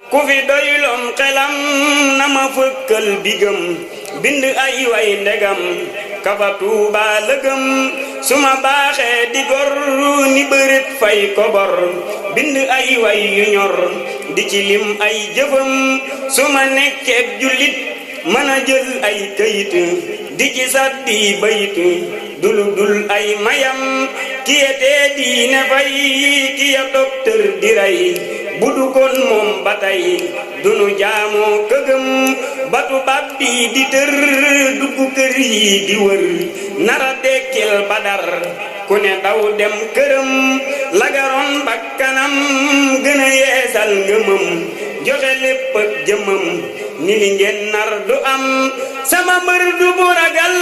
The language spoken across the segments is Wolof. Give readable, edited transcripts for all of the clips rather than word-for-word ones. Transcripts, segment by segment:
ku fi doylom xelam na ma fëkkal bigam bind ay way ndegam kafa Tuuba lëgëm su ma baaxee di gor ni bërit fay kobor bind ay way yu ñor di ci lim ay jëfam su ma nekkeeb jullit mën a jël ay këyit di ci saddi bayit dul ay mayam kiyetee diine fay kiya docteur di rey budu kon moom ba tey dunu jaamoo këgëm batu babbi di tër dugg kër yi di wër nara dekkil Badar ku ne daw dem këram lagaroon bakkanam gën a yeesal ngëmam joxe lépp ak jëmam ni li ngeen nar du am sama mbër du bu ragal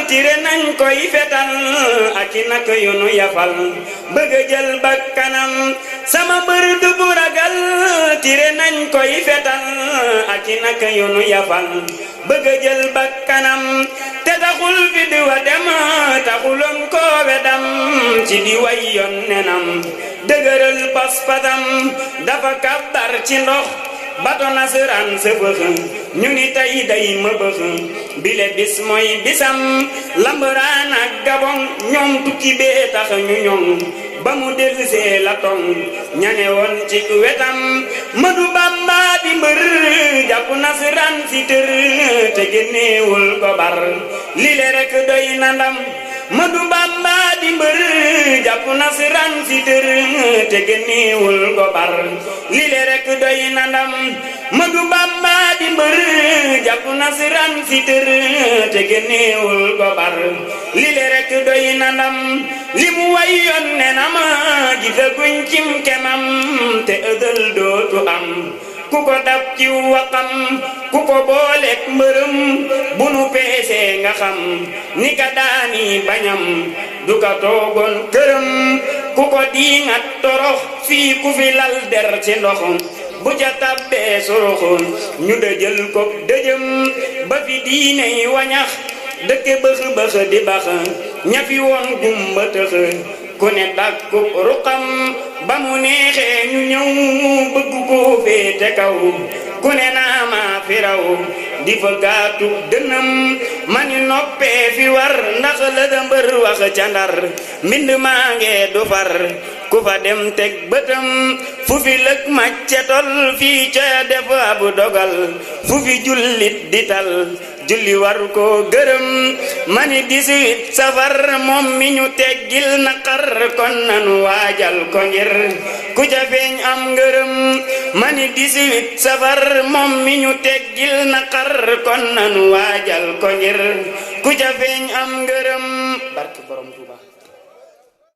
tire nañ koy fetal ak i nak yu nu yafal bëgg a jël bakkanam sama mbër du bu ragal tire nañ koy fetal ak i nak yu nu yafal bëgg a jël bakkanam te taxul fi di wa dem taxuloon koo wedam ci di way yoon nenam dëgëral pas-pasam dafa kàbbar ci ndox bato nasaraan sa bëx ñu ni tey day ma bëx bile bis mooy bisam lambaraan ak Gabon ñoom tukki bee tax ñu ñoŋ ba mu dellusee la tong ñane woon ci wetam Madu Bamba di mbër jàpp nasaraan si tër te génneewul ko bar lile rek doy na ndam Madu Bamba di mbër jàpp nasaraan si tër te génneewul ko bar lile rek doy na ndam Madu Bamba di mbër jàpp nasaraan si tër te génneewul ko bar lile rek doy na ndam li mu wayoon ne na ma gisaguñ cim kemam te ëdël dootu am ku ko dab ci waxam ku ko booleek mbërëm bu nu peesee nga xam ni ka daani bañam du ka toogoon këram ku ko diingat torox fii ku fi lal der ci ndox bu ca tabbee soroxoon ñu dëjël ko dëjëm ba fi diine yi wañax dëkke bëx di bax ñafi woon gumba tëx ku ne dàkku ruqam ba mu neexee ñu ñëw bëgg koo féete kaw ku ne naa ma fi raw di fa gaatu dënam mani noppee fi war ndax la da mbër wax ca Ndar mbind maa ngee du far ku fa dem teg bëtam fu fi lëg macce tol fii ca def ab dogal fu fi jullit di tal julli war ko gërëm mani 18 safar moom mi ñu teggil naqar kon nanu waajal ko ngir ku ca feeñ am ngërëm mani 18 safar moom mi ñu teggil naqar kon nanu waajal ko ngir ku ca feeñ am ngërëm barke borom Tuuba